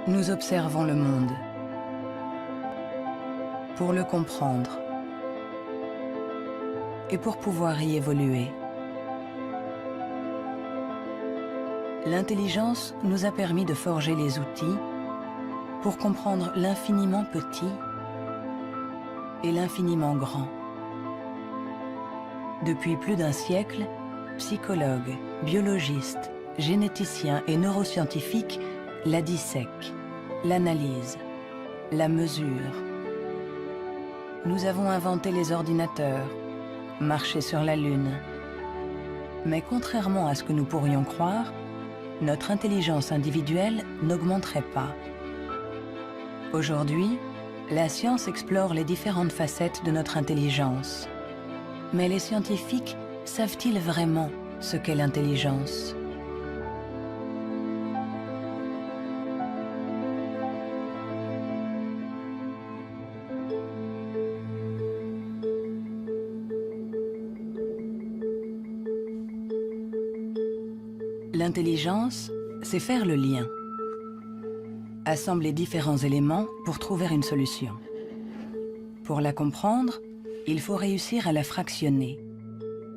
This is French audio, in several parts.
Nous observons le monde pour le comprendre et pour pouvoir y évoluer. L'intelligence nous a permis de forger les outils pour comprendre l'infiniment petit et l'infiniment grand. Depuis plus d'un siècle, psychologues, biologistes, généticiens et neuroscientifiques la dissèquent, l'analysent, la mesurent. Nous avons inventé les ordinateurs, marché sur la Lune. Mais contrairement à ce que nous pourrions croire, notre intelligence individuelle n'augmenterait pas. Aujourd'hui, la science explore les différentes facettes de notre intelligence. Mais les scientifiques savent-ils vraiment ce qu'est l'intelligence ? L'intelligence, c'est faire le lien. Assembler différents éléments pour trouver une solution. Pour la comprendre, il faut réussir à la fractionner,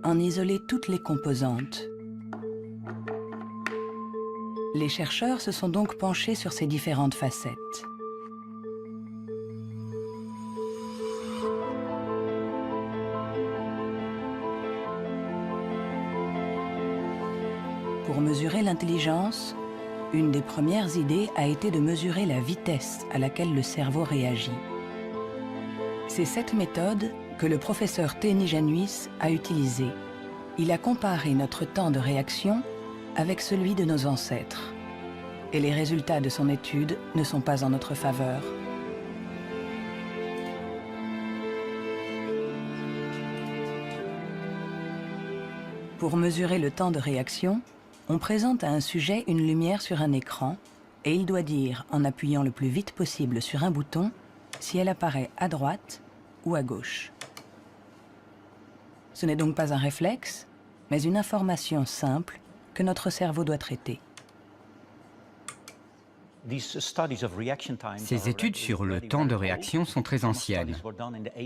en isoler toutes les composantes. Les chercheurs se sont donc penchés sur ces différentes facettes. Pour mesurer l'intelligence, une des premières idées a été de mesurer la vitesse à laquelle le cerveau réagit. C'est cette méthode que le professeur Teni Januis a utilisée. Il a comparé notre temps de réaction avec celui de nos ancêtres. Et les résultats de son étude ne sont pas en notre faveur. Pour mesurer le temps de réaction, on présente à un sujet une lumière sur un écran et il doit dire, en appuyant le plus vite possible sur un bouton, si elle apparaît à droite ou à gauche. Ce n'est donc pas un réflexe, mais une information simple que notre cerveau doit traiter. Ces études sur le temps de réaction sont très anciennes.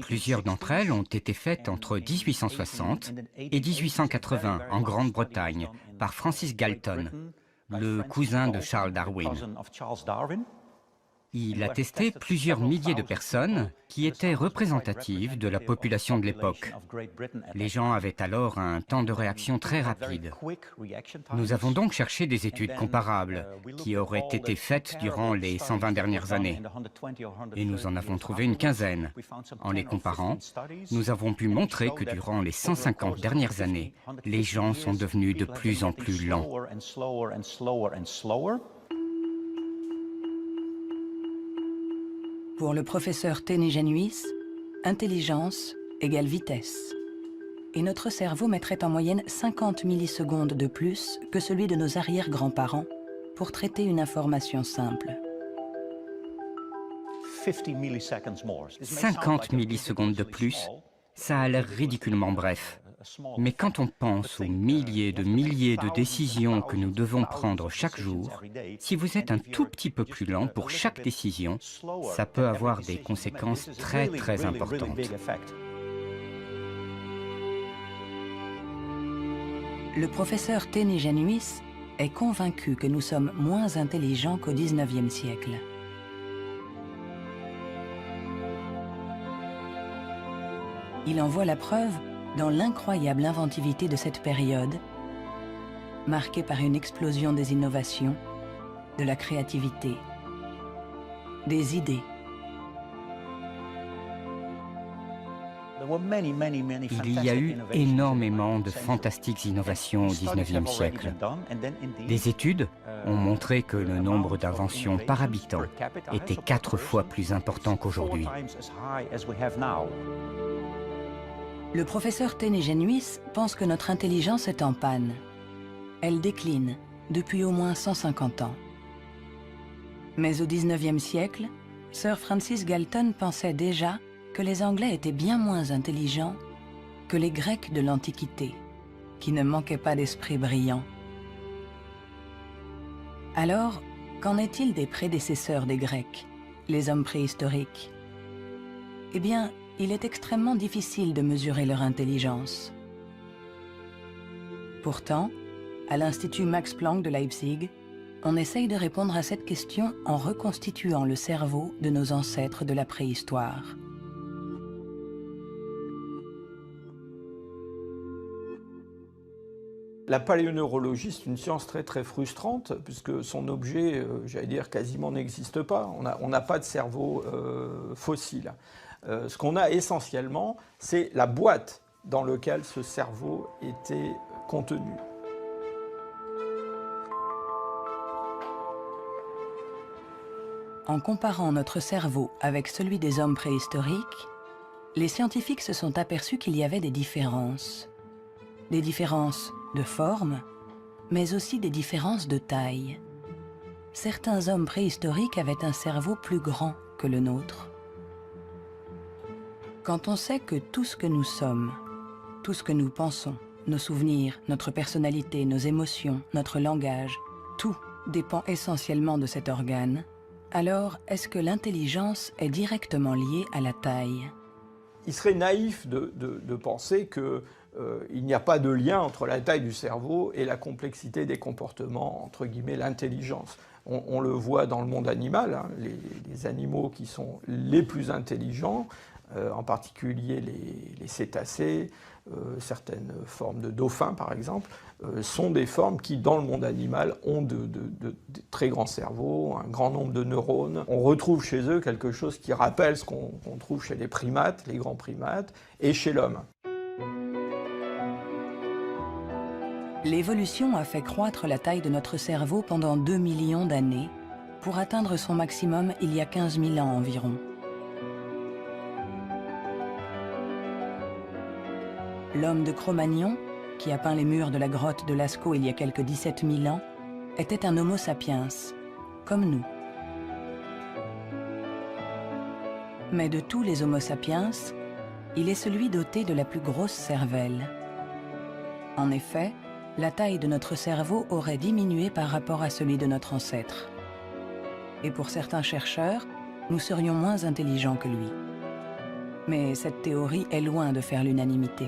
Plusieurs d'entre elles ont été faites entre 1860 et 1880 en Grande-Bretagne par Francis Galton, le cousin de Charles Darwin. Il a testé plusieurs milliers de personnes qui étaient représentatives de la population de l'époque. Les gens avaient alors un temps de réaction très rapide. Nous avons donc cherché des études comparables qui auraient été faites durant les 120 dernières années. Et nous en avons trouvé une quinzaine. En les comparant, nous avons pu montrer que durant les 150 dernières années, les gens sont devenus de plus en plus lents. Pour le professeur Teni Januis, intelligence égale vitesse. Et notre cerveau mettrait en moyenne 50 millisecondes de plus que celui de nos arrière-grands-parents pour traiter une information simple. 50 millisecondes de plus, ça a l'air ridiculement bref. Mais quand on pense aux milliers de décisions que nous devons prendre chaque jour, si vous êtes un tout petit peu plus lent pour chaque décision, ça peut avoir des conséquences très importantes. Le professeur Teni Januis est convaincu que nous sommes moins intelligents qu'au XIXe siècle. Il en voit la preuve dans l'incroyable inventivité de cette période, marquée par une explosion des innovations, de la créativité, des idées. Il y a eu énormément de fantastiques innovations au XIXe siècle. Des études ont montré que le nombre d'inventions par habitant était 4 fois plus important qu'aujourd'hui. Le professeur Teni Januis pense que notre intelligence est en panne. Elle décline depuis au moins 150 ans. Mais au XIXe siècle, Sir Francis Galton pensait déjà que les Anglais étaient bien moins intelligents que les Grecs de l'Antiquité, qui ne manquaient pas d'esprit brillant. Alors, Qu'en est-il des prédécesseurs des Grecs, les hommes préhistoriques? Eh bien, il est extrêmement difficile de mesurer leur intelligence. Pourtant, à l'Institut Max Planck de Leipzig, on essaye de répondre à cette question en reconstituant le cerveau de nos ancêtres de la préhistoire. La paléoneurologie, c'est une science très frustrante, puisque son objet, j'allais dire, quasiment n'existe pas. On n'a pas de cerveau fossile. Ce qu'on a essentiellement, c'est la boîte dans laquelle ce cerveau était contenu. En comparant notre cerveau avec celui des hommes préhistoriques, les scientifiques se sont aperçus qu'il y avait des différences. Des différences de forme, mais aussi des différences de taille. Certains hommes préhistoriques avaient un cerveau plus grand que le nôtre. Quand on sait que tout ce que nous sommes, tout ce que nous pensons, nos souvenirs, notre personnalité, nos émotions, notre langage, tout dépend essentiellement de cet organe, alors est-ce que l'intelligence est directement liée à la taille? Il serait naïf de penser qu'il n'y a pas de lien entre la taille du cerveau et la complexité des comportements, entre guillemets, l'intelligence. On le voit dans le monde animal, hein, les animaux qui sont les plus intelligents, en particulier les cétacés, certaines formes de dauphins par exemple, sont des formes qui dans le monde animal ont de très grands cerveaux, un grand nombre de neurones. On retrouve chez eux quelque chose qui rappelle ce qu'on trouve chez les primates, les grands primates, et chez l'homme. L'évolution a fait croître la taille de notre cerveau pendant 2 millions d'années, pour atteindre son maximum il y a 15 000 ans environ. L'homme de Cro-Magnon, qui a peint les murs de la grotte de Lascaux il y a quelques 17 000 ans, était un Homo sapiens, comme nous. Mais de tous les Homo sapiens, il est celui doté de la plus grosse cervelle. En effet, la taille de notre cerveau aurait diminué par rapport à celui de notre ancêtre. Et pour certains chercheurs, nous serions moins intelligents que lui. Mais cette théorie est loin de faire l'unanimité.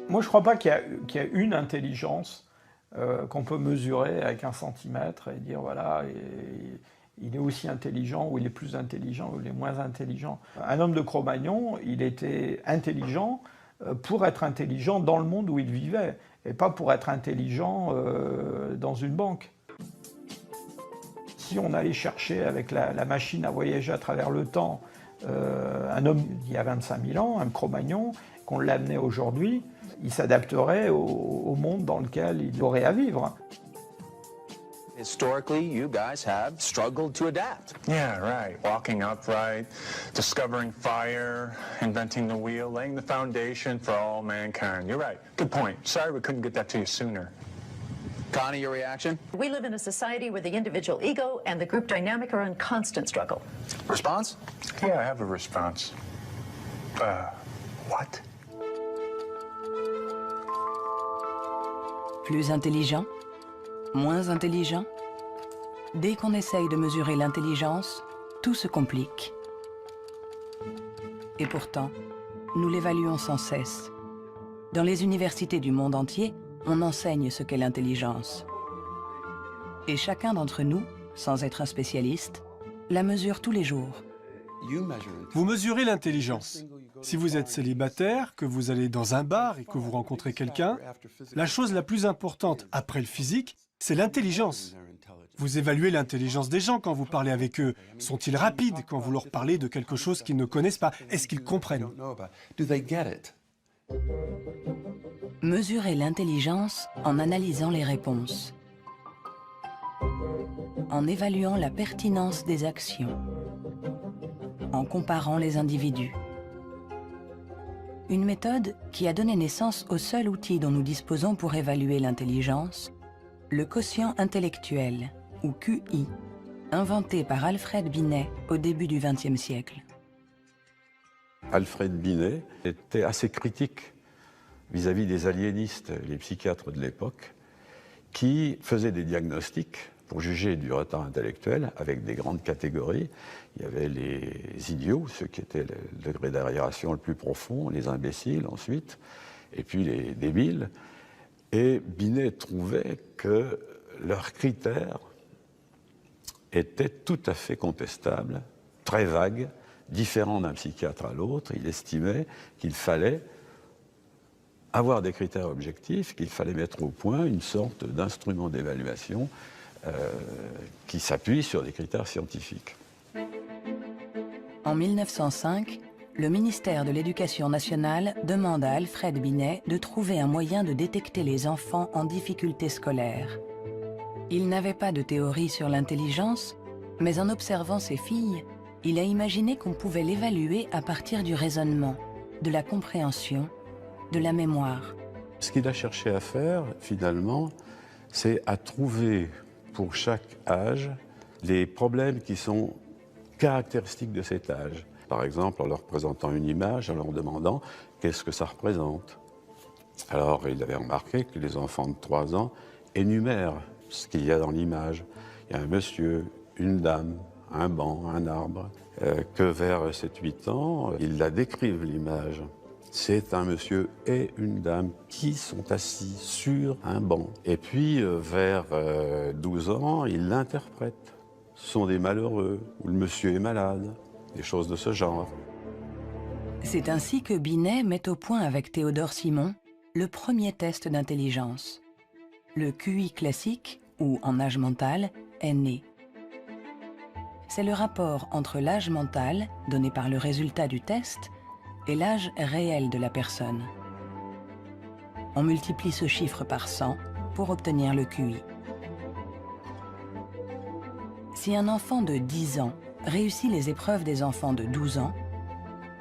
Moi, je ne crois pas qu'il y a une intelligence qu'on peut mesurer avec 1 centimètre et dire, voilà, il est aussi intelligent, ou il est plus intelligent, ou il est moins intelligent. Un homme de Cro-Magnon, il était intelligent pour être intelligent dans le monde où il vivait, et pas pour être intelligent dans une banque. Si on allait chercher avec la machine à voyager à travers le temps un homme d'il y a 25 000 ans, un Cro-Magnon, qu'on l'amenait aujourd'hui, il s'adapterait au monde dans lequel il aurait à vivre. Historically, you guys have struggled to adapt. Yeah, right. Walking upright, discovering fire, inventing the wheel, laying the foundation for all mankind. You're right. Good point. Sorry we couldn't get that to you sooner. Connie, your reaction? We live in a society where the individual ego and the group dynamic are in constant struggle. Response? Yeah, I have a response. What? Plus intelligent? Moins intelligent? Dès qu'on essaye de mesurer l'intelligence, tout se complique. Et pourtant, nous l'évaluons sans cesse. Dans les universités du monde entier, on enseigne ce qu'est l'intelligence. Et chacun d'entre nous, sans être un spécialiste, la mesure tous les jours. Vous mesurez l'intelligence. Si vous êtes célibataire, que vous allez dans un bar et que vous rencontrez quelqu'un, la chose la plus importante après le physique, c'est l'intelligence. Vous évaluez l'intelligence des gens quand vous parlez avec eux. Sont-ils rapides quand vous leur parlez de quelque chose qu'ils ne connaissent pas? Est-ce qu'ils comprennent? Mesurer l'intelligence en analysant les réponses, en évaluant la pertinence des actions, en comparant les individus. Une méthode qui a donné naissance au seul outil dont nous disposons pour évaluer l'intelligence, le quotient intellectuel, ou QI, inventé par Alfred Binet au début du XXe siècle. Alfred Binet était assez critique vis-à-vis des aliénistes, les psychiatres de l'époque. qui faisait des diagnostics pour juger du retard intellectuel avec des grandes catégories. Il y avait les idiots, ceux qui étaient le degré d'arriération le plus profond, les imbéciles ensuite, et puis les débiles. Et Binet trouvait que leurs critères étaient tout à fait contestables, très vagues, différents d'un psychiatre à l'autre. Il estimait qu'il fallait avoir des critères objectifs, qu'il fallait mettre au point une sorte d'instrument d'évaluation qui s'appuie sur des critères scientifiques. En 1905, le ministère de l'Éducation nationale demande à Alfred Binet de trouver un moyen de détecter les enfants en difficulté scolaire. Il n'avait pas de théorie sur l'intelligence, mais en observant ses filles, il a imaginé qu'on pouvait l'évaluer à partir du raisonnement, de la compréhension, de la mémoire. Ce qu'il a cherché à faire, finalement, c'est à trouver pour chaque âge les problèmes qui sont caractéristiques de cet âge. Par exemple, en leur présentant une image, en leur demandant qu'est-ce que ça représente. Alors, il avait remarqué que les enfants de 3 ans énumèrent ce qu'il y a dans l'image. Il y a un monsieur, une dame, un banc, un arbre. Que vers 7-8 ans, ils la décrivent, l'image. C'est un monsieur et une dame qui sont assis sur un banc. Et puis, vers 12 ans, ils l'interprètent. Ce sont des malheureux, ou le monsieur est malade, des choses de ce genre. C'est ainsi que Binet met au point avec Théodore Simon le premier test d'intelligence. Le QI classique, ou en âge mental, est né. C'est le rapport entre l'âge mental, donné par le résultat du test, et l'âge réel de la personne. On multiplie ce chiffre par 100 pour obtenir le QI. Si un enfant de 10 ans réussit les épreuves des enfants de 12 ans,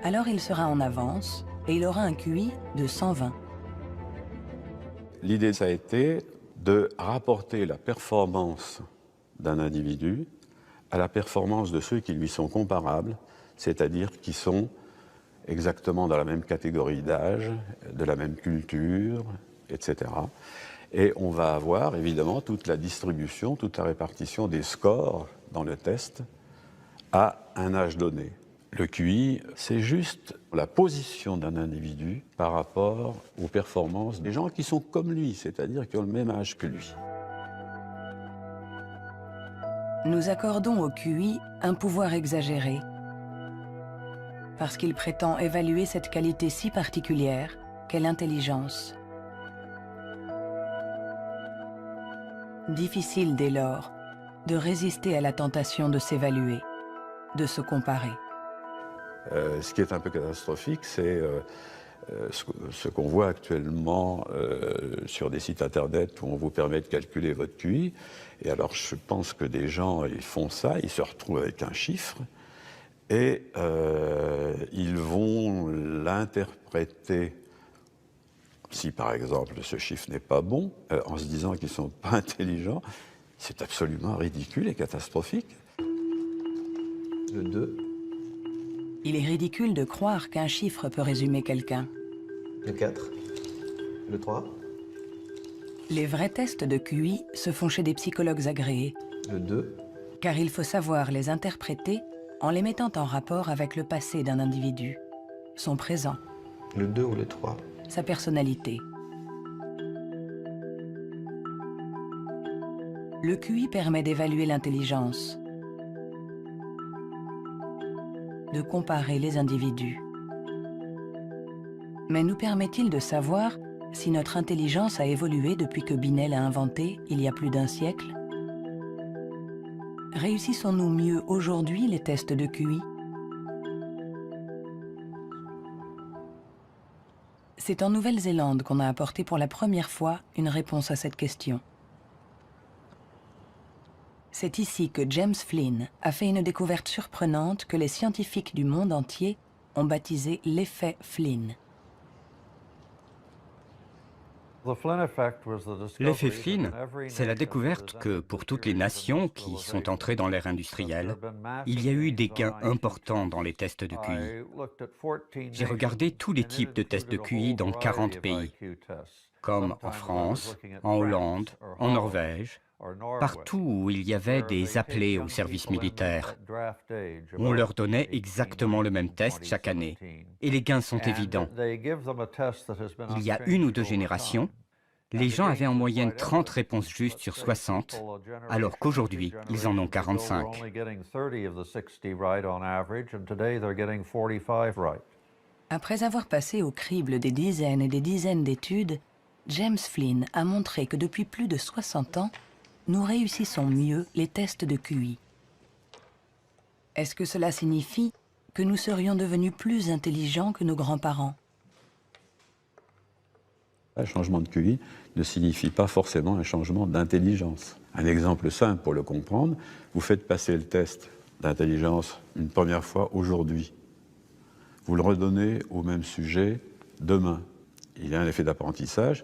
alors il sera en avance et il aura un QI de 120. L'idée, ça a été de rapporter la performance d'un individu à la performance de ceux qui lui sont comparables, c'est-à-dire qui sont exactement dans la même catégorie d'âge, de la même culture, etc. Et on va avoir évidemment toute la distribution, toute la répartition des scores dans le test à un âge donné. Le QI, c'est juste la position d'un individu par rapport aux performances des gens qui sont comme lui, c'est-à-dire qui ont le même âge que lui. Nous accordons au QI un pouvoir exagéré, parce qu'il prétend évaluer cette qualité si particulière qu'est l'intelligence. Difficile dès lors de résister à la tentation de s'évaluer, de se comparer. Ce qui est un peu catastrophique, c'est ce qu'on voit actuellement sur des sites internet où on vous permet de calculer votre QI. Et alors je pense que des gens, ils font ça, ils se retrouvent avec un chiffre et ils vont l'interpréter, si par exemple ce chiffre n'est pas bon, en se disant qu'ils ne sont pas intelligents. C'est absolument ridicule et catastrophique. Le 2. Il est ridicule de croire qu'un chiffre peut résumer quelqu'un. Le 4. Le 3. Les vrais tests de QI se font chez des psychologues agréés. Le 2. Car il faut savoir les interpréter en les mettant en rapport avec le passé d'un individu, son présent, Le 2 ou le 3. sa personnalité. Le QI permet d'évaluer l'intelligence, de comparer les individus. Mais nous permet-il de savoir si notre intelligence a évolué depuis que Binet l'a inventé il y a plus d'un siècle? Réussissons-nous mieux aujourd'hui les tests de QI? C'est en Nouvelle-Zélande qu'on a apporté pour la première fois une réponse à cette question. C'est ici que James Flynn a fait une découverte surprenante que les scientifiques du monde entier ont baptisé l'effet Flynn. L'effet Flynn, c'est la découverte que pour toutes les nations qui sont entrées dans l'ère industrielle, il y a eu des gains importants dans les tests de QI. J'ai regardé tous les types de tests de QI dans 40 pays. comme en France, en Hollande, en Norvège, partout où il y avait des appelés au service militaire. On leur donnait exactement le même test chaque année, et les gains sont évidents. Il y a 1 ou 2 générations, les gens avaient en moyenne 30 réponses justes sur 60, alors qu'aujourd'hui, ils en ont 45. Après avoir passé au crible des dizaines et des dizaines d'études, James Flynn a montré que depuis plus de 60 ans, nous réussissons mieux les tests de QI. Est-ce que cela signifie que nous serions devenus plus intelligents que nos grands-parents? Un changement de QI ne signifie pas forcément un changement d'intelligence. Un exemple simple pour le comprendre, vous faites passer le test d'intelligence une première fois aujourd'hui. Vous le redonnez au même sujet demain. Il y a un effet d'apprentissage,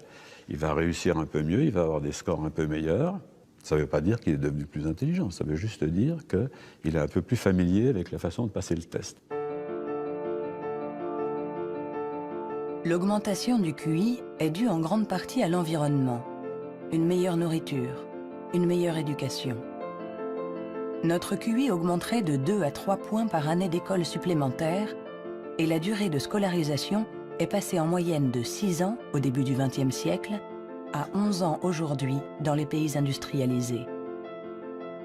il va réussir un peu mieux, il va avoir des scores un peu meilleurs. Ça ne veut pas dire qu'il est devenu plus intelligent, ça veut juste dire qu'il est un peu plus familier avec la façon de passer le test. L'augmentation du QI est due en grande partie à l'environnement, une meilleure nourriture, une meilleure éducation. Notre QI augmenterait de 2 à 3 points par année d'école supplémentaire et la durée de scolarisation est passée en moyenne de 6 ans au début du XXe siècle à 11 ans aujourd'hui dans les pays industrialisés.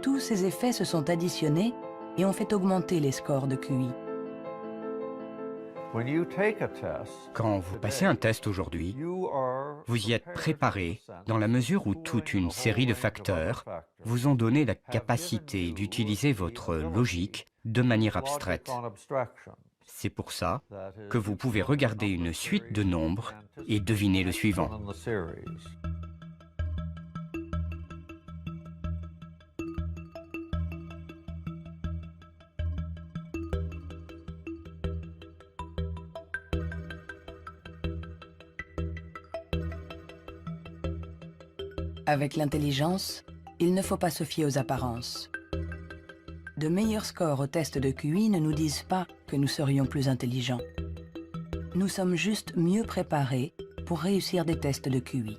Tous ces effets se sont additionnés et ont fait augmenter les scores de QI. Quand vous passez un test aujourd'hui, vous y êtes préparé dans la mesure où toute une série de facteurs vous ont donné la capacité d'utiliser votre logique de manière abstraite. C'est pour ça que vous pouvez regarder une suite de nombres et deviner le suivant. Avec l'intelligence, il ne faut pas se fier aux apparences. De meilleurs scores au test de QI ne nous disent pas que nous serions plus intelligents. Nous sommes juste mieux préparés pour réussir des tests de QI.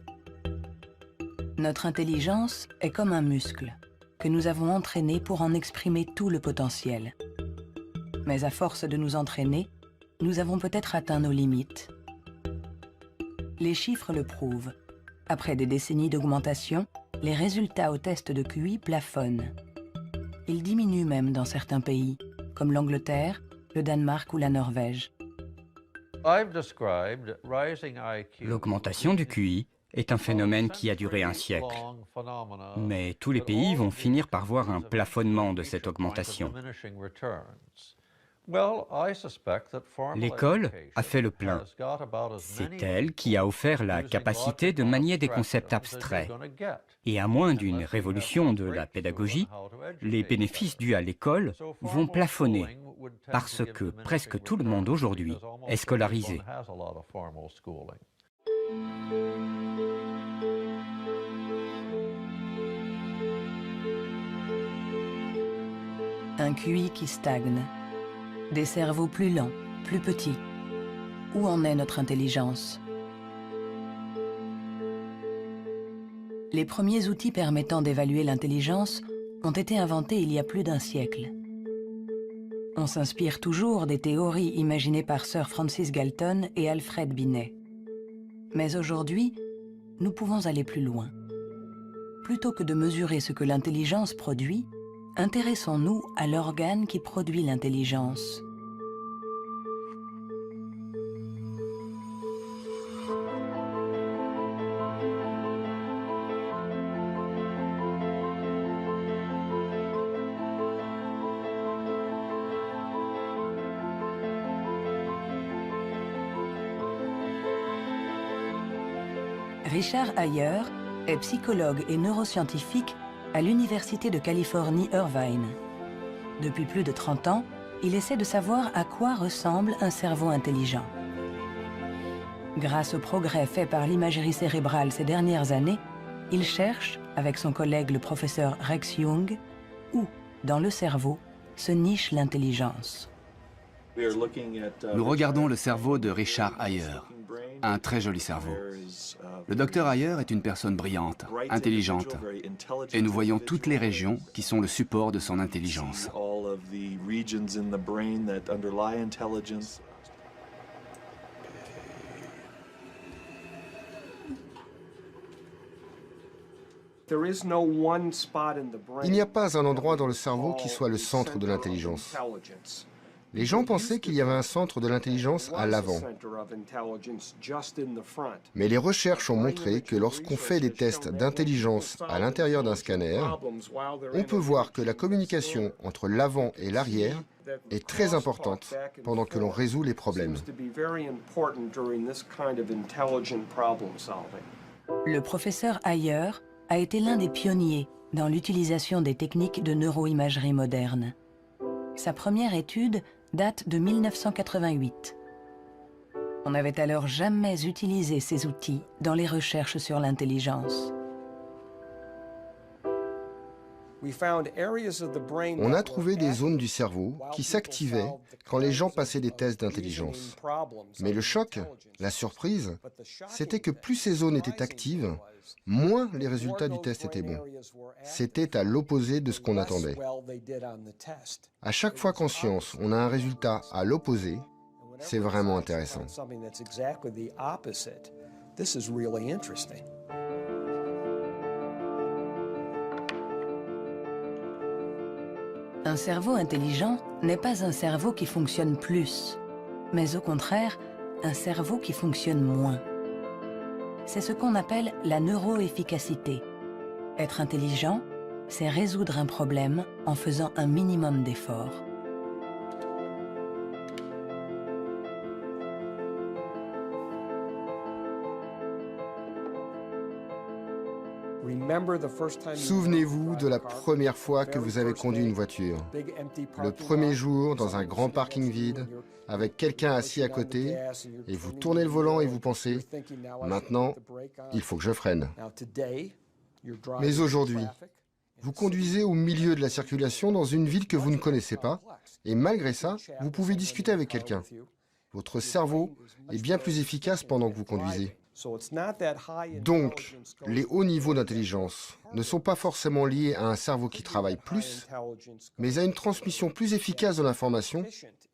Notre intelligence est comme un muscle que nous avons entraîné pour en exprimer tout le potentiel. Mais à force de nous entraîner, nous avons peut-être atteint nos limites. Les chiffres le prouvent. Après des décennies d'augmentation, les résultats au test de QI plafonnent. Ils diminuent même dans certains pays, comme l'Angleterre, le Danemark ou la Norvège. L'augmentation du QI est un phénomène qui a duré un siècle. Mais tous les pays vont finir par voir un plafonnement de cette augmentation. L'école a fait le plein. C'est elle qui a offert la capacité de manier des concepts abstraits. Et à moins d'une révolution de la pédagogie, les bénéfices dus à l'école vont plafonner, parce que presque tout le monde aujourd'hui est scolarisé. Un QI qui stagne. Des cerveaux plus lents, plus petits. Où en est notre intelligence? Les premiers outils permettant d'évaluer l'intelligence ont été inventés il y a plus d'1 siècle. On s'inspire toujours des théories imaginées par Sir Francis Galton et Alfred Binet. Mais aujourd'hui, nous pouvons aller plus loin. Plutôt que de mesurer ce que l'intelligence produit, intéressons-nous à l'organe qui produit l'intelligence. Richard Ayer est psychologue et neuroscientifique à l'Université de Californie, Irvine. Depuis plus de 30 ans, il essaie de savoir à quoi ressemble un cerveau intelligent. Grâce aux progrès faits par l'imagerie cérébrale ces dernières années, il cherche, avec son collègue le professeur Rex Jung, où, dans le cerveau, se niche l'intelligence. Nous regardons le cerveau de Richard Ayer, un très joli cerveau. Le docteur Ayer est une personne brillante, intelligente, et nous voyons toutes les régions qui sont le support de son intelligence. Il n'y a pas un endroit dans le cerveau qui soit le centre de l'intelligence. Les gens pensaient qu'il y avait un centre de l'intelligence à l'avant. Mais les recherches ont montré que lorsqu'on fait des tests d'intelligence à l'intérieur d'un scanner, on peut voir que la communication entre l'avant et l'arrière est très importante pendant que l'on résout les problèmes. Le professeur Ayer a été l'un des pionniers dans l'utilisation des techniques de neuroimagerie moderne. Sa première étude date de 1988. On n'avait alors jamais utilisé ces outils dans les recherches sur l'intelligence. On a trouvé des zones du cerveau qui s'activaient quand les gens passaient des tests d'intelligence. Mais le choc, la surprise, c'était que plus ces zones étaient actives, moins les résultats du test étaient bons. C'était à l'opposé de ce qu'on attendait. À chaque fois qu'en science, on a un résultat à l'opposé, c'est vraiment intéressant. Un cerveau intelligent n'est pas un cerveau qui fonctionne plus, mais au contraire, un cerveau qui fonctionne moins. C'est ce qu'on appelle la neuroefficacité. Être intelligent, c'est résoudre un problème en faisant un minimum d'efforts. Souvenez-vous de la première fois que vous avez conduit une voiture. Le premier jour, dans un grand parking vide, avec quelqu'un assis à côté, et vous tournez le volant et vous pensez « Maintenant, il faut que je freine ». Mais aujourd'hui, vous conduisez au milieu de la circulation dans une ville que vous ne connaissez pas, et malgré ça, vous pouvez discuter avec quelqu'un. Votre cerveau est bien plus efficace pendant que vous conduisez. Donc, les hauts niveaux d'intelligence ne sont pas forcément liés à un cerveau qui travaille plus, mais à une transmission plus efficace de l'information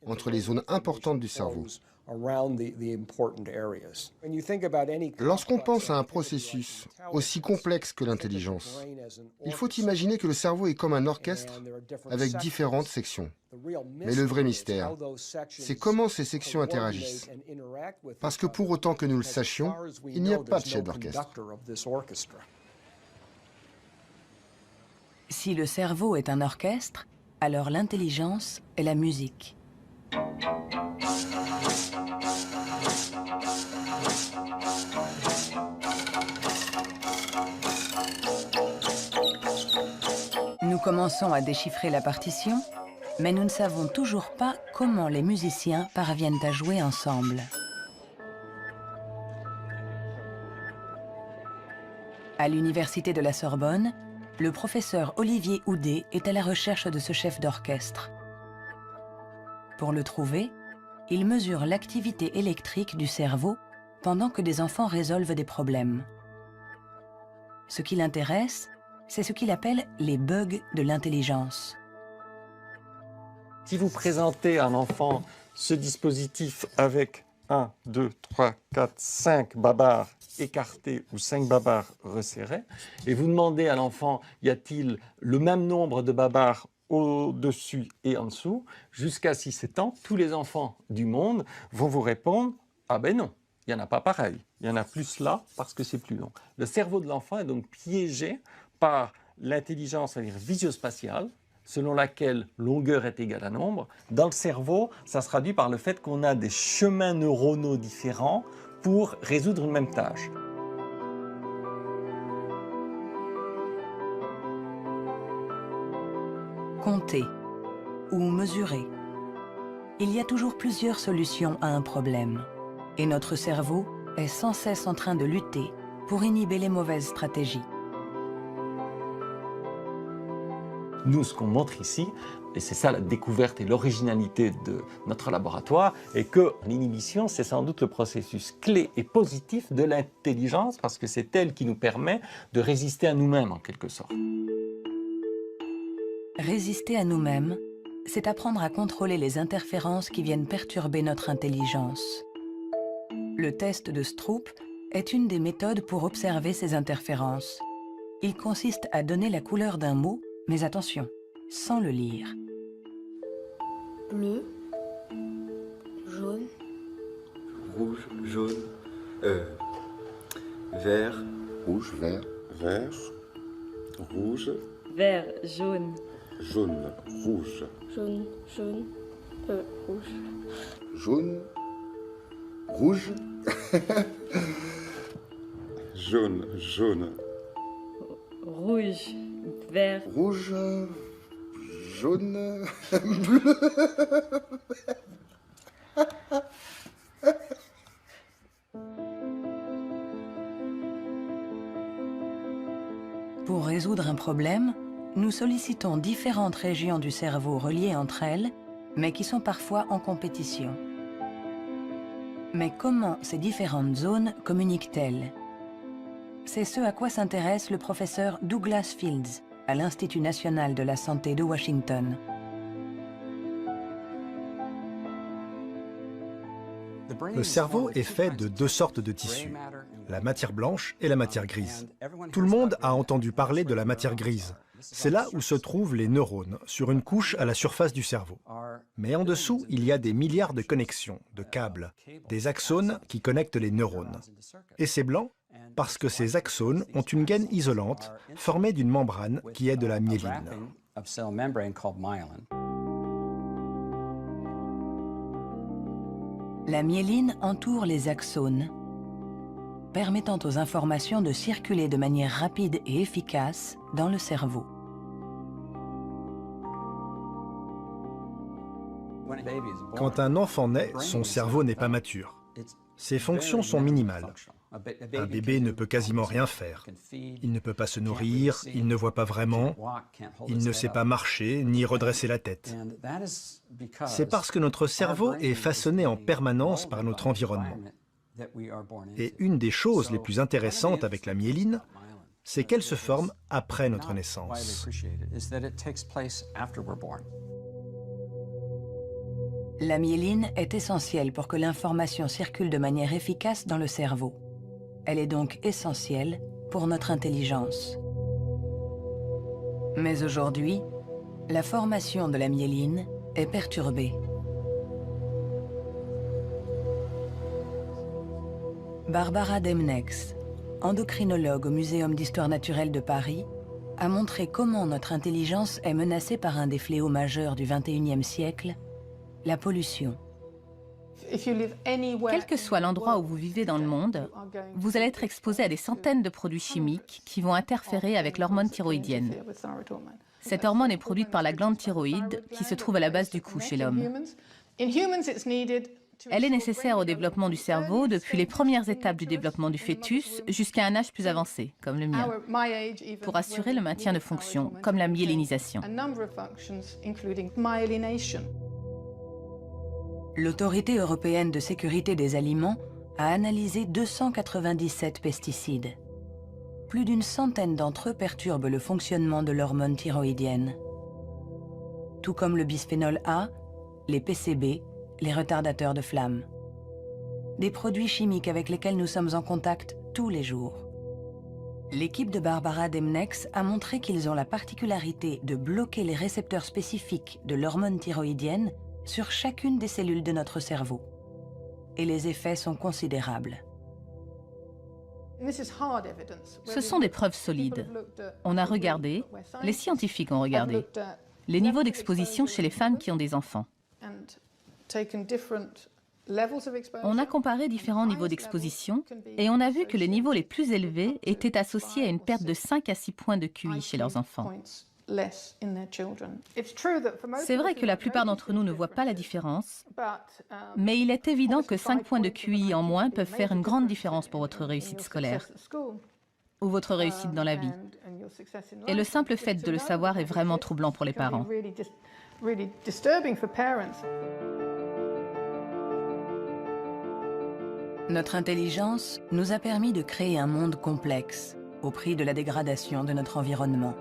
entre les zones importantes du cerveau. Lorsqu'on pense à un processus aussi complexe que l'intelligence, il faut imaginer que le cerveau est comme un orchestre avec différentes sections. Mais le vrai mystère, c'est comment ces sections interagissent. Parce que pour autant que nous le sachions, il n'y a pas de chef d'orchestre. Si le cerveau est un orchestre, alors l'intelligence est la musique. Nous commençons à déchiffrer la partition, mais nous ne savons toujours pas comment les musiciens parviennent à jouer ensemble. À l'université de la Sorbonne, le professeur Olivier Houdet est à la recherche de ce chef d'orchestre. Pour le trouver, il mesure l'activité électrique du cerveau pendant que des enfants résolvent des problèmes. Ce qui l'intéresse, c'est ce qu'il appelle les bugs de l'intelligence. Si vous présentez à un enfant ce dispositif avec 1, 2, 3, 4, 5 babards écartés ou 5 babards resserrés, et vous demandez à l'enfant, y a-t-il le même nombre de babards au-dessus et en dessous, jusqu'à 6-7 ans, tous les enfants du monde vont vous répondre « Ah ben non, il n'y en a pas pareil, il y en a plus là parce que c'est plus long ». Le cerveau de l'enfant est donc piégé par l'intelligence, c'est-à-dire visio-spatiale, selon laquelle longueur est égale à nombre. Dans le cerveau, ça se traduit par le fait qu'on a des chemins neuronaux différents pour résoudre une même tâche. Compter ou mesurer. Il y a toujours plusieurs solutions à un problème. Et notre cerveau est sans cesse en train de lutter pour inhiber les mauvaises stratégies. Nous, ce qu'on montre ici, et c'est ça la découverte et l'originalité de notre laboratoire, et que l'inhibition, c'est sans doute le processus clé et positif de l'intelligence, parce que c'est elle qui nous permet de résister à nous-mêmes, en quelque sorte. Résister à nous-mêmes, c'est apprendre à contrôler les interférences qui viennent perturber notre intelligence. Le test de Stroop est une des méthodes pour observer ces interférences. Il consiste à donner la couleur d'un mot, mais attention, sans le lire. Bleu, jaune, rouge, jaune, vert, rouge, vert, vert, rouge, vert, jaune, jaune, rouge, jaune, jaune, rouge. jaune, rouge, jaune, jaune, Rouge, vert, rouge, jaune, bleu. Pour résoudre un problème, nous sollicitons différentes régions du cerveau reliées entre elles, mais qui sont parfois en compétition. Mais comment ces différentes zones communiquent-elles? C'est ce à quoi s'intéresse le professeur Douglas Fields à l'Institut national de la santé de Washington. Le cerveau est fait de deux sortes de tissus, la matière blanche et la matière grise. Tout le monde a entendu parler de la matière grise. C'est là où se trouvent les neurones, sur une couche à la surface du cerveau. Mais en dessous, il y a des milliards de connexions, de câbles, des axones qui connectent les neurones. Et c'est blanc parce que ces axones ont une gaine isolante formée d'une membrane qui est de la myéline. La myéline entoure les axones, permettant aux informations de circuler de manière rapide et efficace dans le cerveau. Quand un enfant naît, son cerveau n'est pas mature. Ses fonctions sont minimales. Un bébé ne peut quasiment rien faire. Il ne peut pas se nourrir, il ne voit pas vraiment, il ne sait pas marcher ni redresser la tête. C'est parce que notre cerveau est façonné en permanence par notre environnement. Et une des choses les plus intéressantes avec la myéline, c'est qu'elle se forme après notre naissance. La myéline est essentielle pour que l'information circule de manière efficace dans le cerveau. Elle est donc essentielle pour notre intelligence. Mais aujourd'hui, la formation de la myéline est perturbée. Barbara Demnex, endocrinologue au Muséum d'histoire naturelle de Paris, a montré comment notre intelligence est menacée par un des fléaux majeurs du XXIe siècle, la pollution. Quel que soit l'endroit où vous vivez dans le monde, vous allez être exposé à des centaines de produits chimiques qui vont interférer avec l'hormone thyroïdienne. Cette hormone est produite par la glande thyroïde qui se trouve à la base du cou chez l'homme. Elle est nécessaire au développement du cerveau depuis les premières étapes du développement du fœtus jusqu'à un âge plus avancé, comme le mien, pour assurer le maintien de fonctions, comme la myélinisation. L'Autorité européenne de sécurité des aliments a analysé 297 pesticides. Plus d'une centaine d'entre eux perturbent le fonctionnement de l'hormone thyroïdienne. Tout comme le bisphénol A, les PCB, les retardateurs de flamme. Des produits chimiques avec lesquels nous sommes en contact tous les jours. L'équipe de Barbara Demnex a montré qu'ils ont la particularité de bloquer les récepteurs spécifiques de l'hormone thyroïdienne sur chacune des cellules de notre cerveau. Et les effets sont considérables. Ce sont des preuves solides. On a regardé, les scientifiques ont regardé, les niveaux d'exposition chez les femmes qui ont des enfants. On a comparé différents niveaux d'exposition et on a vu que les niveaux les plus élevés étaient associés à une perte de 5 à 6 points de QI chez leurs enfants. C'est vrai que la plupart d'entre nous ne voient pas la différence, mais il est évident que 5 points de QI en moins peuvent faire une grande différence pour votre réussite scolaire ou votre réussite dans la vie. Et le simple fait de le savoir est vraiment troublant pour les parents. really disturbing for parents. Notre intelligence nous a permis de créer un monde complexe au prix de la dégradation de notre environnement.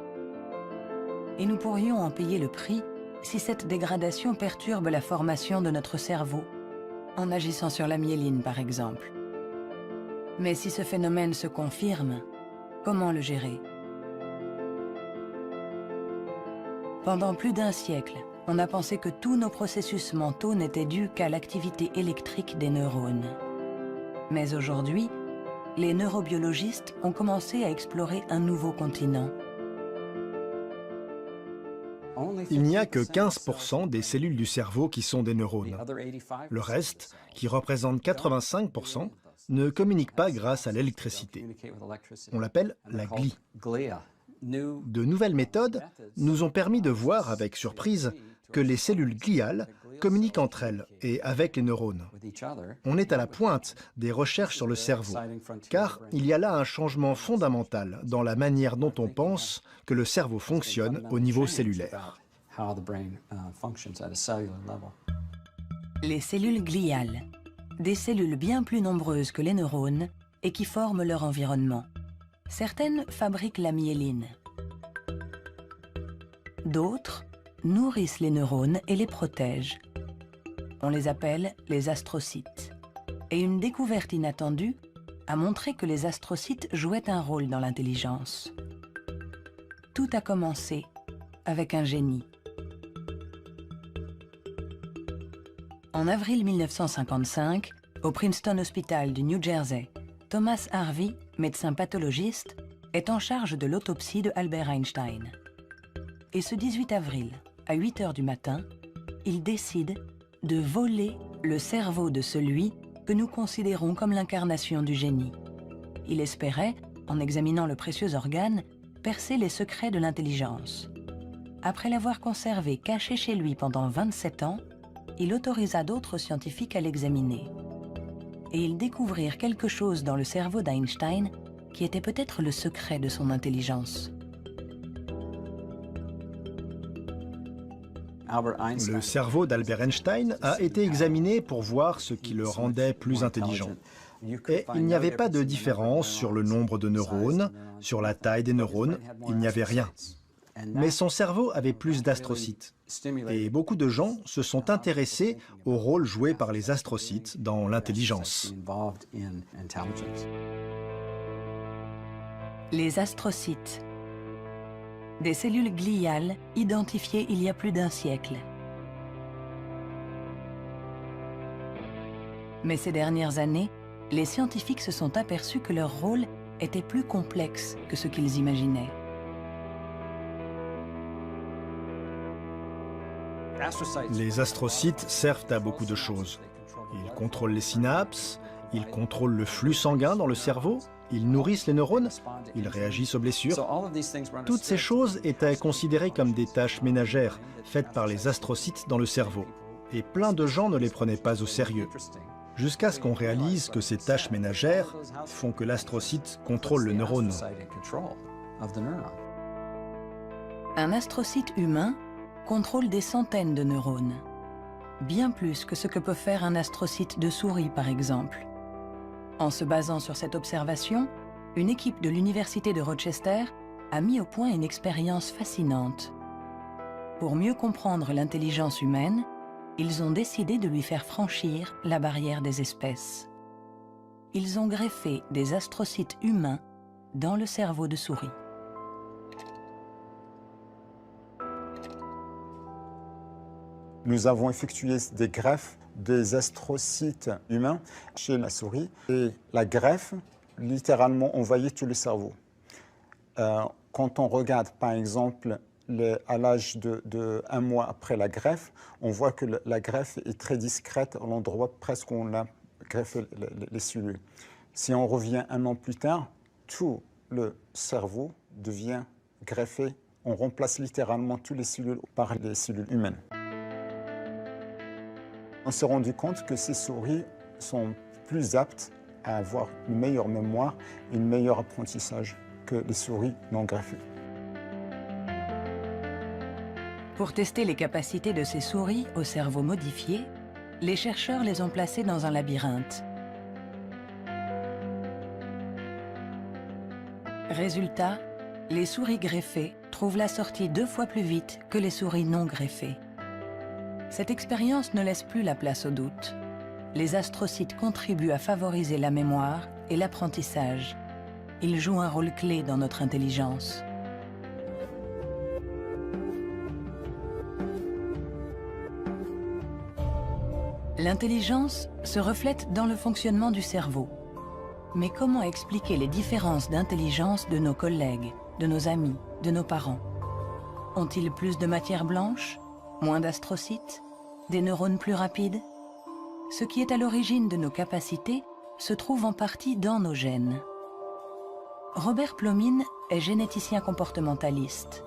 Et nous pourrions en payer le prix si cette dégradation perturbe la formation de notre cerveau, en agissant sur la myéline par exemple. Mais si ce phénomène se confirme, comment le gérer? Pendant plus d'un siècle, on a pensé que tous nos processus mentaux n'étaient dus qu'à l'activité électrique des neurones. Mais aujourd'hui, les neurobiologistes ont commencé à explorer un nouveau continent. Il n'y a que 15% des cellules du cerveau qui sont des neurones. Le reste, qui représente 85%, ne communique pas grâce à l'électricité. On l'appelle la glie. De nouvelles méthodes nous ont permis de voir avec surprise que les cellules gliales communiquent entre elles et avec les neurones. On est à la pointe des recherches sur le cerveau, car il y a là un changement fondamental dans la manière dont on pense que le cerveau fonctionne au niveau cellulaire. Les cellules gliales, des cellules bien plus nombreuses que les neurones et qui forment leur environnement. Certaines fabriquent la myéline. D'autres nourrissent les neurones et les protègent. On les appelle les astrocytes. Et une découverte inattendue a montré que les astrocytes jouaient un rôle dans l'intelligence. Tout a commencé avec un génie. En avril 1955, au Princeton Hospital du New Jersey, Thomas Harvey, médecin pathologiste, est en charge de l'autopsie de Albert Einstein. Et ce 18 avril, à 8 h du matin, il décide de voler le cerveau de celui que nous considérons comme l'incarnation du génie. Il espérait, en examinant le précieux organe, percer les secrets de l'intelligence. Après l'avoir conservé caché chez lui pendant 27 ans, il autorisa d'autres scientifiques à l'examiner. Et ils découvrirent quelque chose dans le cerveau d'Einstein qui était peut-être le secret de son intelligence. Le cerveau d'Albert Einstein a été examiné pour voir ce qui le rendait plus intelligent. Et il n'y avait pas de différence sur le nombre de neurones, sur la taille des neurones, il n'y avait rien. Mais son cerveau avait plus d'astrocytes. Et beaucoup de gens se sont intéressés au rôle joué par les astrocytes dans l'intelligence. Les astrocytes. Des cellules gliales identifiées il y a plus d'un siècle. Mais ces dernières années, les scientifiques se sont aperçus que leur rôle était plus complexe que ce qu'ils imaginaient. Les astrocytes servent à beaucoup de choses. Ils contrôlent les synapses, ils contrôlent le flux sanguin dans le cerveau, ils nourrissent les neurones, ils réagissent aux blessures. Toutes ces choses étaient considérées comme des tâches ménagères faites par les astrocytes dans le cerveau. Et plein de gens ne les prenaient pas au sérieux. Jusqu'à ce qu'on réalise que ces tâches ménagères font que l'astrocyte contrôle le neurone. Un astrocyte humain contrôle des centaines de neurones. Bien plus que ce que peut faire un astrocyte de souris, par exemple. En se basant sur cette observation, une équipe de l'Université de Rochester a mis au point une expérience fascinante. Pour mieux comprendre l'intelligence humaine, ils ont décidé de lui faire franchir la barrière des espèces. Ils ont greffé des astrocytes humains dans le cerveau de souris. Nous avons effectué des greffes des astrocytes humains chez la souris. Et la greffe, littéralement, envahit tout le cerveau. Quand on regarde, par exemple, à l'âge de 1 mois après la greffe, on voit que la greffe est très discrète à l'endroit presque où on a greffé les cellules. Si on revient 1 an plus tard, tout le cerveau devient greffé. On remplace littéralement toutes les cellules par les cellules humaines. On s'est rendu compte que ces souris sont plus aptes à avoir une meilleure mémoire et un meilleur apprentissage que les souris non greffées. Pour tester les capacités de ces souris au cerveau modifié, les chercheurs les ont placées dans un labyrinthe. Résultat, les souris greffées trouvent la sortie 2 fois plus vite que les souris non greffées. Cette expérience ne laisse plus la place au doute. Les astrocytes contribuent à favoriser la mémoire et l'apprentissage. Ils jouent un rôle clé dans notre intelligence. L'intelligence se reflète dans le fonctionnement du cerveau. Mais comment expliquer les différences d'intelligence de nos collègues, de nos amis, de nos parents? Ont-ils plus de matière blanche, moins d'astrocytes, des neurones plus rapides? Ce qui est à l'origine de nos capacités se trouve en partie dans nos gènes. Robert Plomin est généticien comportementaliste.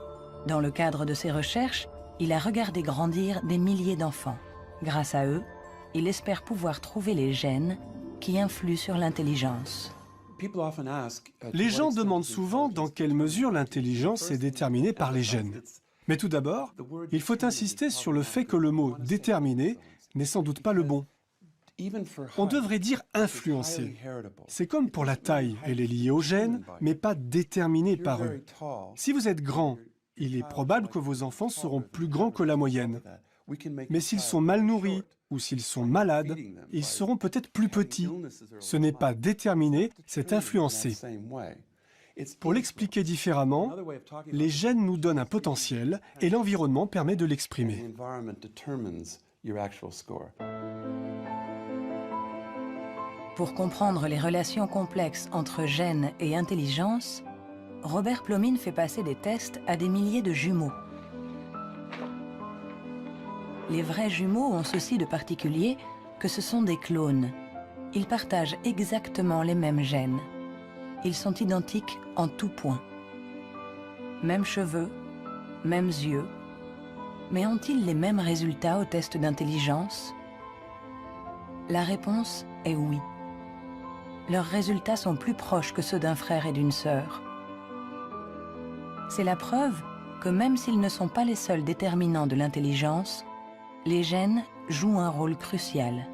Dans le cadre de ses recherches, il a regardé grandir des milliers d'enfants. Grâce à eux, il espère pouvoir trouver les gènes qui influent sur l'intelligence. Les gens demandent souvent dans quelle mesure l'intelligence est déterminée par les gènes. Mais tout d'abord, il faut insister sur le fait que le mot « déterminé » n'est sans doute pas le bon. On devrait dire « influencé ». C'est comme pour la taille, elle est liée aux gènes, mais pas déterminée par eux. Si vous êtes grand, il est probable que vos enfants seront plus grands que la moyenne. Mais s'ils sont mal nourris ou s'ils sont malades, ils seront peut-être plus petits. Ce n'est pas déterminé, c'est influencé. Pour l'expliquer différemment, les gènes nous donnent un potentiel et l'environnement permet de l'exprimer. Pour comprendre les relations complexes entre gènes et intelligence, Robert Plomin fait passer des tests à des milliers de jumeaux. Les vrais jumeaux ont ceci de particulier que ce sont des clones. Ils partagent exactement les mêmes gènes. Ils sont identiques en tout point. Mêmes cheveux, mêmes yeux. Mais ont-ils les mêmes résultats au test d'intelligence? La réponse est oui. Leurs résultats sont plus proches que ceux d'un frère et d'une sœur. C'est la preuve que même s'ils ne sont pas les seuls déterminants de l'intelligence, les gènes jouent un rôle crucial.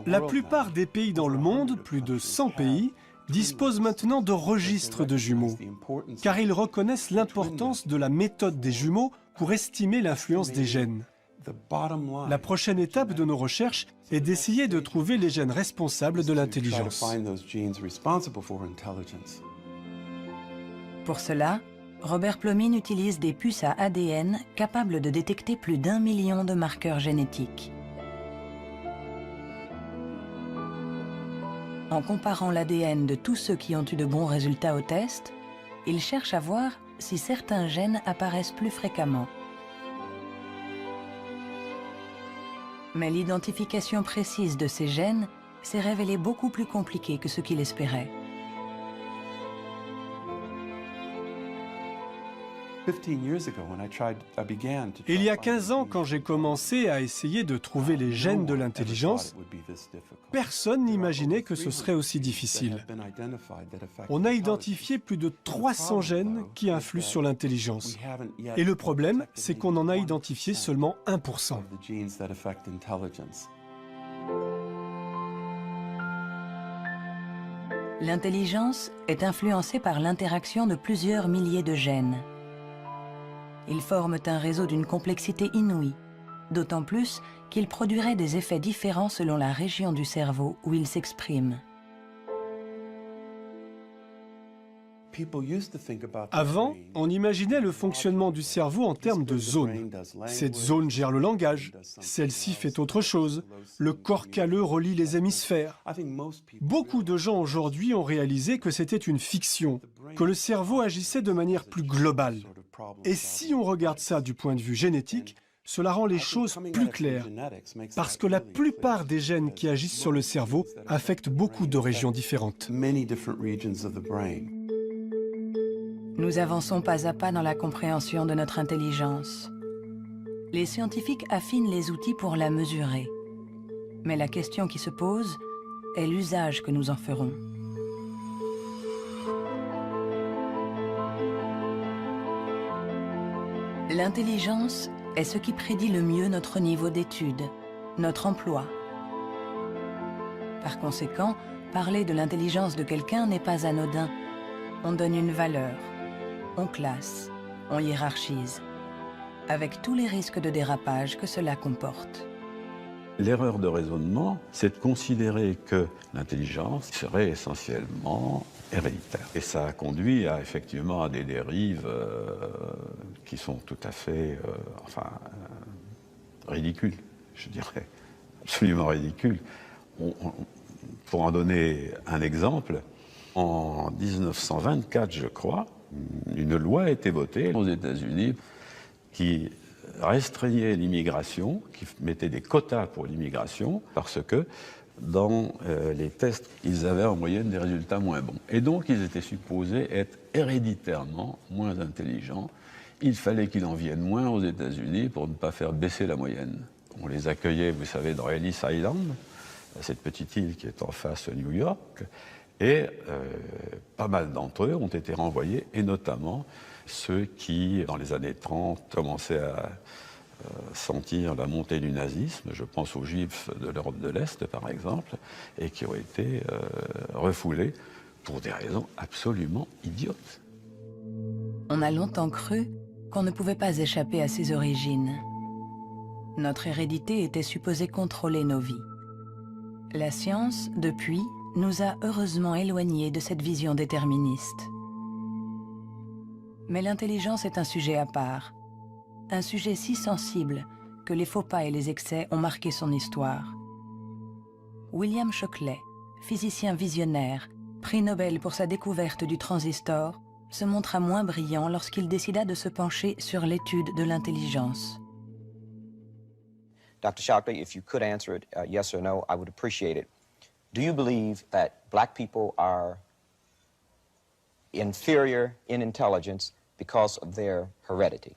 La plupart des pays dans le monde, plus de 100 pays, disposent maintenant de registres de jumeaux, car ils reconnaissent l'importance de la méthode des jumeaux pour estimer l'influence des gènes. La prochaine étape de nos recherches est d'essayer de trouver les gènes responsables de l'intelligence. Pour cela, Robert Plomin utilise des puces à ADN capables de détecter plus d'1 million de marqueurs génétiques. En comparant l'ADN de tous ceux qui ont eu de bons résultats au test, il cherche à voir si certains gènes apparaissent plus fréquemment. Mais l'identification précise de ces gènes s'est révélée beaucoup plus compliquée que ce qu'il espérait. Il y a 15 ans, quand j'ai commencé à essayer de trouver les gènes de l'intelligence, personne n'imaginait que ce serait aussi difficile. On a identifié plus de 300 gènes qui influent sur l'intelligence. Et le problème, c'est qu'on en a identifié seulement 1%. L'intelligence est influencée par l'interaction de plusieurs milliers de gènes. Ils forment un réseau d'une complexité inouïe, d'autant plus qu'ils produiraient des effets différents selon la région du cerveau où ils s'expriment. Avant, on imaginait le fonctionnement du cerveau en termes de zones. Cette zone gère le langage, celle-ci fait autre chose. Le corps calleux relie les hémisphères. Beaucoup de gens aujourd'hui ont réalisé que c'était une fiction, que le cerveau agissait de manière plus globale. Et si on regarde ça du point de vue génétique, cela rend les choses plus claires, parce que la plupart des gènes qui agissent sur le cerveau affectent beaucoup de régions différentes. Nous avançons pas à pas dans la compréhension de notre intelligence. Les scientifiques affinent les outils pour la mesurer. Mais la question qui se pose est l'usage que nous en ferons. L'intelligence est ce qui prédit le mieux notre niveau d'études, notre emploi. Par conséquent, parler de l'intelligence de quelqu'un n'est pas anodin. On donne une valeur, on classe, on hiérarchise, avec tous les risques de dérapage que cela comporte. L'erreur de raisonnement, c'est de considérer que l'intelligence serait essentiellement héréditaire. Et ça a conduit effectivement à des dérives qui sont tout à fait ridicules, je dirais, absolument ridicules. Pour en donner un exemple, en 1924, je crois, une loi a été votée aux États-Unis qui restreignait l'immigration, qui mettait des quotas pour l'immigration, parce que dans les tests, ils avaient en moyenne des résultats moins bons. Et donc, ils étaient supposés être héréditairement moins intelligents. Il fallait qu'il en vienne moins aux États-Unis pour ne pas faire baisser la moyenne. On les accueillait, vous savez, dans Ellis Island, cette petite île qui est en face de New York, et pas mal d'entre eux ont été renvoyés, et notamment ceux qui, dans les années 30, commençaient à sentir la montée du nazisme, je pense aux Juifs de l'Europe de l'Est, par exemple, et qui ont été refoulés pour des raisons absolument idiotes. On a longtemps cru qu'on ne pouvait pas échapper à ses origines. Notre hérédité était supposée contrôler nos vies. La science, depuis, nous a heureusement éloignés de cette vision déterministe. Mais l'intelligence est un sujet à part, un sujet si sensible que les faux pas et les excès ont marqué son histoire. William Shockley, physicien visionnaire, prix Nobel pour sa découverte du transistor, se montra moins brillant lorsqu'il décida de se pencher sur l'étude de l'intelligence. Dr. Shockley, if you could answer it yes or no, I would appreciate it. Do you believe that black people are inferior in intelligence because of their heredity?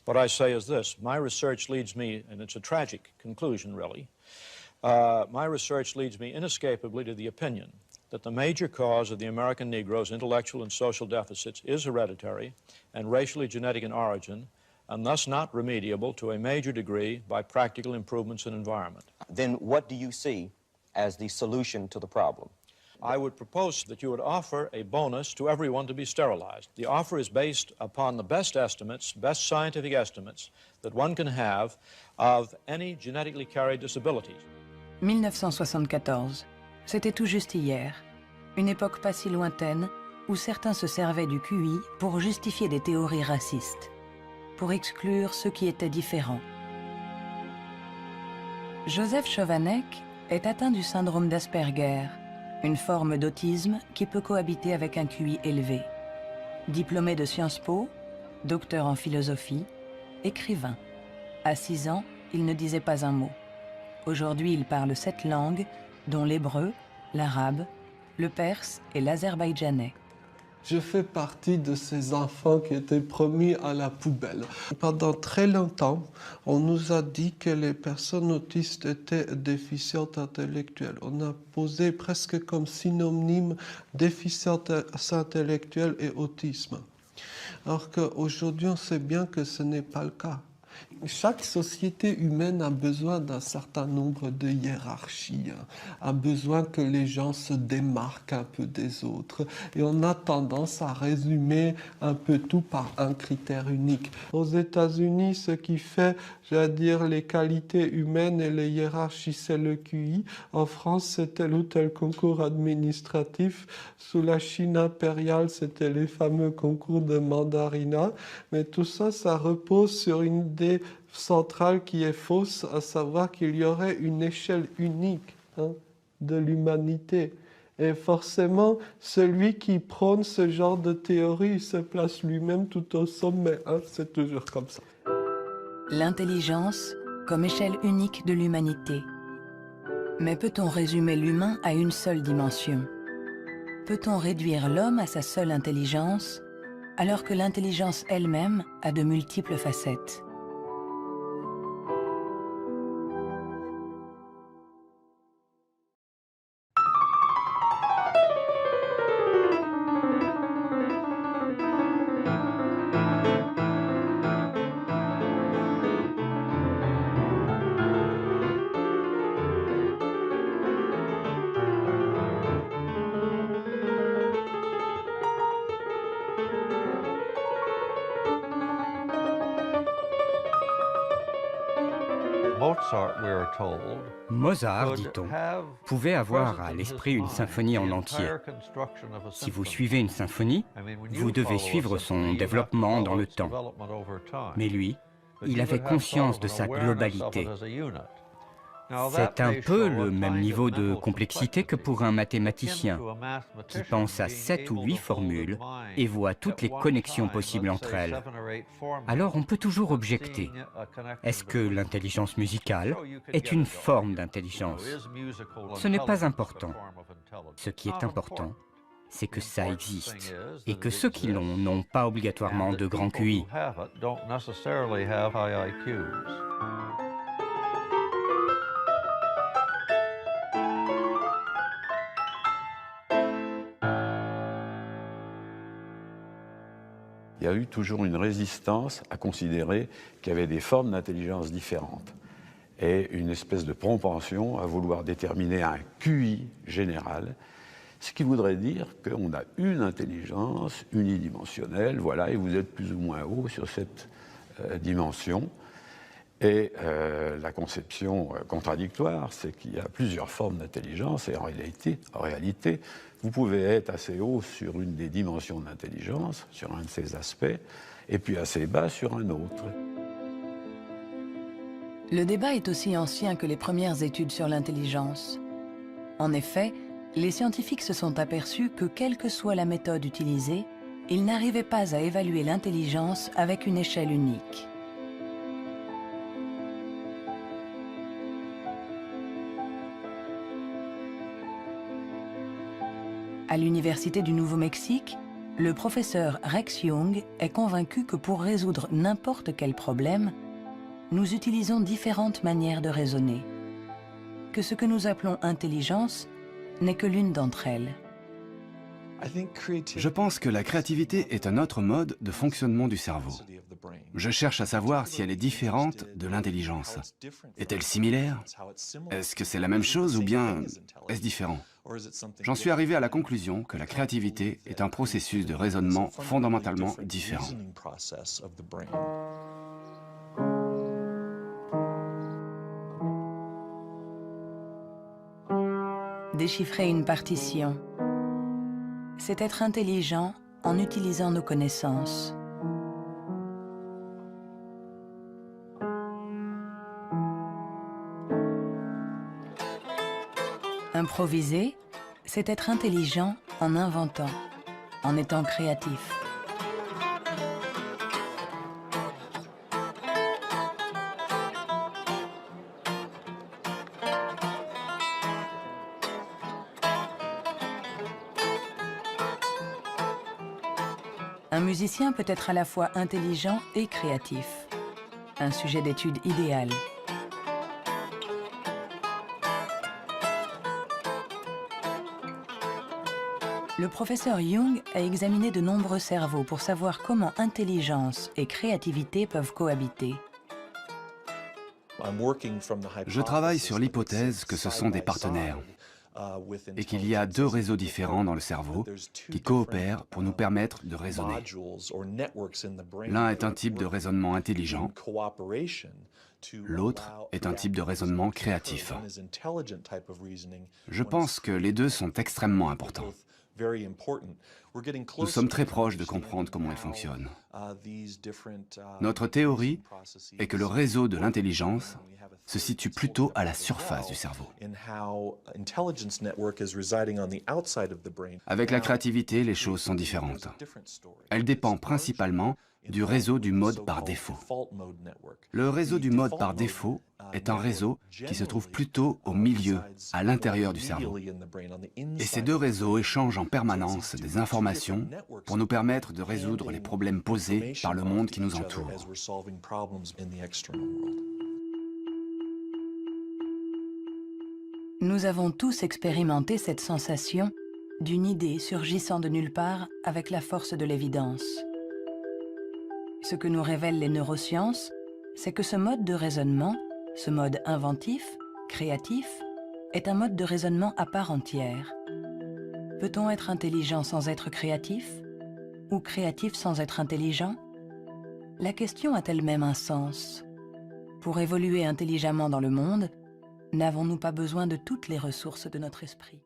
What I say is this. My research leads me, and it's a tragic conclusion, really, my research leads me inescapably to the opinion that the major cause of the American Negro's intellectual and social deficits is hereditary and racially genetic in origin, and thus not remediable to a major degree by practical improvements in environment. Then what do you see as the solution to the problem? I would propose that you would offer a bonus to everyone to be sterilized. The offer is based upon the best estimates, best scientific estimates that one can have of any genetically carried disabilities. 1974, c'était tout juste hier, une époque pas si lointaine où certains se servaient du QI pour justifier des théories racistes, pour exclure ceux qui étaient différents. Joseph Chovanec est atteint du syndrome d'Asperger, une forme d'autisme qui peut cohabiter avec un QI élevé. Diplômé de Sciences Po, docteur en philosophie, écrivain. À 6 ans, il ne disait pas un mot. Aujourd'hui, il parle 7 langues, dont l'hébreu, l'arabe, le perse et l'azerbaïdjanais. Je fais partie de ces enfants qui étaient promis à la poubelle. Pendant très longtemps, on nous a dit que les personnes autistes étaient déficientes intellectuelles. On a posé presque comme synonyme déficience intellectuelle et autisme. Alors qu'aujourd'hui, on sait bien que ce n'est pas le cas. Chaque société humaine a besoin d'un certain nombre de hiérarchies, a besoin que les gens se démarquent un peu des autres. Et on a tendance à résumer un peu tout par un critère unique. Aux États-Unis, ce qui fait, j'allais dire, les qualités humaines et les hiérarchies, c'est le QI. En France, c'est tel ou tel concours administratif. Sous la Chine impériale, c'était les fameux concours de mandarinat. Mais tout ça, ça repose sur une idée centrale qui est fausse, à savoir qu'il y aurait une échelle unique de l'humanité. Et forcément, celui qui prône ce genre de théorie se place lui-même tout au sommet. C'est toujours comme ça. L'intelligence comme échelle unique de l'humanité. Mais peut-on résumer l'humain à une seule dimension? Peut-on réduire l'homme à sa seule intelligence, alors que l'intelligence elle-même a de multiples facettes? Mozart, dit-on, pouvait avoir à l'esprit une symphonie en entier. Si vous suivez une symphonie, vous devez suivre son développement dans le temps. Mais lui, il avait conscience de sa globalité. C'est un peu le même niveau de complexité que pour un mathématicien qui pense à 7 ou 8 formules et voit toutes les connexions possibles entre elles. Alors on peut toujours objecter. Est-ce que l'intelligence musicale est une forme d'intelligence? Ce n'est pas important. Ce qui est important, c'est que ça existe et que ceux qui l'ont n'ont pas obligatoirement de grand QI. Il y a eu toujours une résistance à considérer qu'il y avait des formes d'intelligence différentes et une espèce de propension à vouloir déterminer un QI général, ce qui voudrait dire qu'on a une intelligence unidimensionnelle, voilà, et vous êtes plus ou moins haut sur cette dimension. Et la conception contradictoire, c'est qu'il y a plusieurs formes d'intelligence et en réalité, vous pouvez être assez haut sur une des dimensions de l'intelligence, sur un de ces aspects, et puis assez bas sur un autre. Le débat est aussi ancien que les premières études sur l'intelligence. En effet, les scientifiques se sont aperçus que quelle que soit la méthode utilisée, ils n'arrivaient pas à évaluer l'intelligence avec une échelle unique. À l'Université du Nouveau-Mexique, le professeur Rex Jung est convaincu que pour résoudre n'importe quel problème, nous utilisons différentes manières de raisonner, que ce que nous appelons intelligence n'est que l'une d'entre elles. Je pense que la créativité est un autre mode de fonctionnement du cerveau. Je cherche à savoir si elle est différente de l'intelligence. Est-elle similaire? Est-ce que c'est la même chose ou bien est-ce différent? J'en suis arrivé à la conclusion que la créativité est un processus de raisonnement fondamentalement différent. Déchiffrer une partition, c'est être intelligent en utilisant nos connaissances. Improviser, c'est être intelligent en inventant, en étant créatif. Un musicien peut être à la fois intelligent et créatif. Un sujet d'étude idéal. Le professeur Jung a examiné de nombreux cerveaux pour savoir comment intelligence et créativité peuvent cohabiter. Je travaille sur l'hypothèse que ce sont des partenaires et qu'il y a deux réseaux différents dans le cerveau qui coopèrent pour nous permettre de raisonner. L'un est un type de raisonnement intelligent, l'autre est un type de raisonnement créatif. Je pense que les deux sont extrêmement importants. Nous sommes très proches de comprendre comment ils fonctionnent. Notre théorie est que le réseau de l'intelligence se situe plutôt à la surface du cerveau. Avec la créativité, les choses sont différentes. Elle dépend principalement du réseau du mode par défaut. Le réseau du mode par défaut est un réseau qui se trouve plutôt au milieu, à l'intérieur du cerveau. Et ces deux réseaux échangent en permanence des informations pour nous permettre de résoudre les problèmes posés par le monde qui nous entoure. Nous avons tous expérimenté cette sensation d'une idée surgissant de nulle part avec la force de l'évidence. Ce que nous révèlent les neurosciences, c'est que ce mode de raisonnement, ce mode inventif, créatif, est un mode de raisonnement à part entière. Peut-on être intelligent sans être créatif? Ou créatif sans être intelligent? La question a elle-même un sens. Pour évoluer intelligemment dans le monde, n'avons-nous pas besoin de toutes les ressources de notre esprit ?